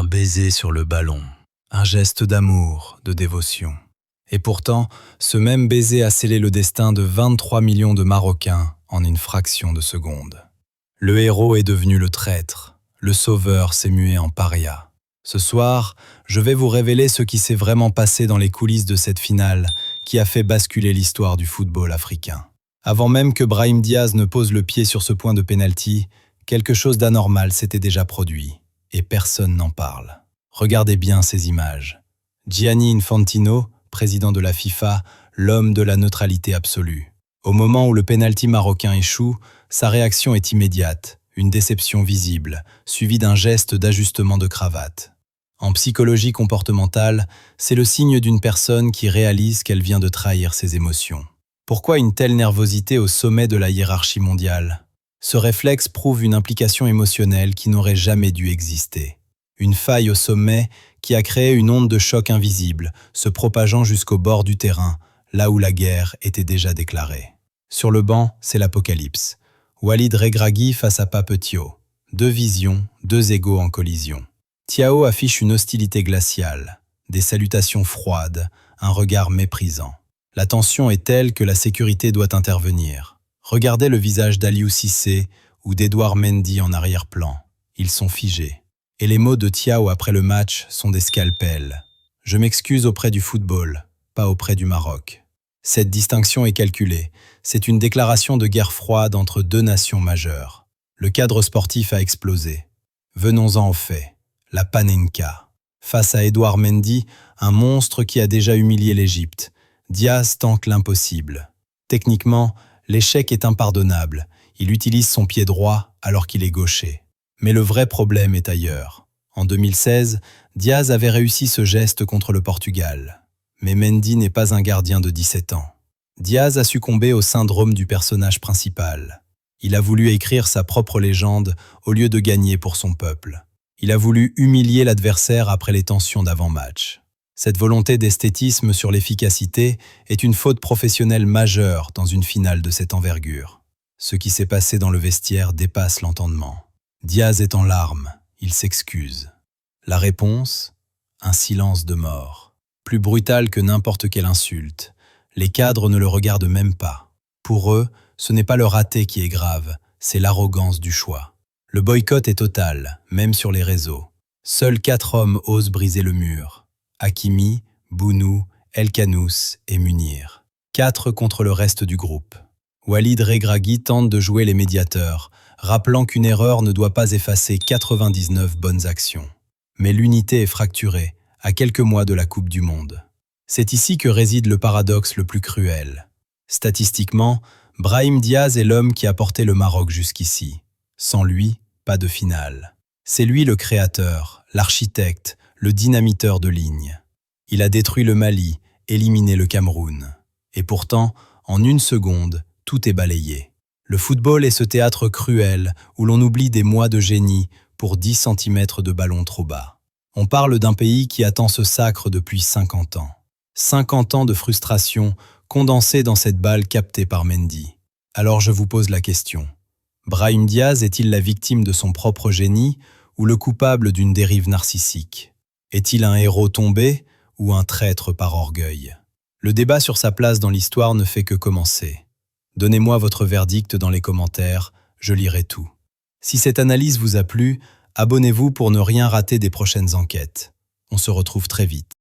Un baiser sur le ballon, un geste d'amour, de dévotion. Et pourtant, ce même baiser a scellé le destin de 23 millions de Marocains en une fraction de seconde. Le héros est devenu le traître, le sauveur s'est mué en paria. Ce soir, je vais vous révéler ce qui s'est vraiment passé dans les coulisses de cette finale qui a fait basculer l'histoire du football africain. Avant même que Brahim Diaz ne pose le pied sur ce point de pénalty, quelque chose d'anormal s'était déjà produit. Et personne n'en parle. Regardez bien ces images. Gianni Infantino, président de la FIFA, l'homme de la neutralité absolue. Au moment où le pénalty marocain échoue, sa réaction est immédiate, une déception visible, suivie d'un geste d'ajustement de cravate. En psychologie comportementale, c'est le signe d'une personne qui réalise qu'elle vient de trahir ses émotions. Pourquoi une telle nervosité au sommet de la hiérarchie mondiale ? Ce réflexe prouve une implication émotionnelle qui n'aurait jamais dû exister. Une faille au sommet qui a créé une onde de choc invisible, se propageant jusqu'au bord du terrain, là où la guerre était déjà déclarée. Sur le banc, c'est l'apocalypse. Walid Regragui face à Pape Thiaw. Deux visions, deux égos en collision. Thiaw affiche une hostilité glaciale, des salutations froides, un regard méprisant. La tension est telle que la sécurité doit intervenir. Regardez le visage d'Aliou Cissé ou d'Edouard Mendy en arrière-plan. Ils sont figés. Et les mots de Thiaw après le match sont des scalpels. Je m'excuse auprès du football, pas auprès du Maroc. Cette distinction est calculée. C'est une déclaration de guerre froide entre deux nations majeures. Le cadre sportif a explosé. Venons-en aux faits. La Panenka. Face à Edouard Mendy, un monstre qui a déjà humilié l'Égypte. Diaz tente l'impossible. Techniquement, l'échec est impardonnable. Il utilise son pied droit alors qu'il est gaucher. Mais le vrai problème est ailleurs. En 2016, Diaz avait réussi ce geste contre le Portugal. Mais Mendy n'est pas un gardien de 17 ans. Diaz a succombé au syndrome du personnage principal. Il a voulu écrire sa propre légende au lieu de gagner pour son peuple. Il a voulu humilier l'adversaire après les tensions d'avant-match. Cette volonté d'esthétisme sur l'efficacité est une faute professionnelle majeure dans une finale de cette envergure. Ce qui s'est passé dans le vestiaire dépasse l'entendement. Diaz est en larmes, il s'excuse. La réponse ? Un silence de mort. Plus brutal que n'importe quelle insulte. Les cadres ne le regardent même pas. Pour eux, ce n'est pas le raté qui est grave, c'est l'arrogance du choix. Le boycott est total, même sur les réseaux. Seuls 4 hommes osent briser le mur. Hakimi, Bounou, El Kanous et Munir. 4 contre le reste du groupe. Walid Regragui tente de jouer les médiateurs, rappelant qu'une erreur ne doit pas effacer 99 bonnes actions. Mais l'unité est fracturée, à quelques mois de la Coupe du Monde. C'est ici que réside le paradoxe le plus cruel. Statistiquement, Brahim Diaz est l'homme qui a porté le Maroc jusqu'ici. Sans lui, pas de finale. C'est lui le créateur, l'architecte, le dynamiteur de ligne. Il a détruit le Mali, éliminé le Cameroun. Et pourtant, en une seconde, tout est balayé. Le football est ce théâtre cruel où l'on oublie des mois de génie pour 10 cm de ballon trop bas. On parle d'un pays qui attend ce sacre depuis 50 ans. 50 ans de frustration condensés dans cette balle captée par Mendy. Alors je vous pose la question. Brahim Diaz est-il la victime de son propre génie ou le coupable d'une dérive narcissique ? Est-il un héros tombé ou un traître par orgueil? Le débat sur sa place dans l'histoire ne fait que commencer. Donnez-moi votre verdict dans les commentaires, je lirai tout. Si cette analyse vous a plu, abonnez-vous pour ne rien rater des prochaines enquêtes. On se retrouve très vite.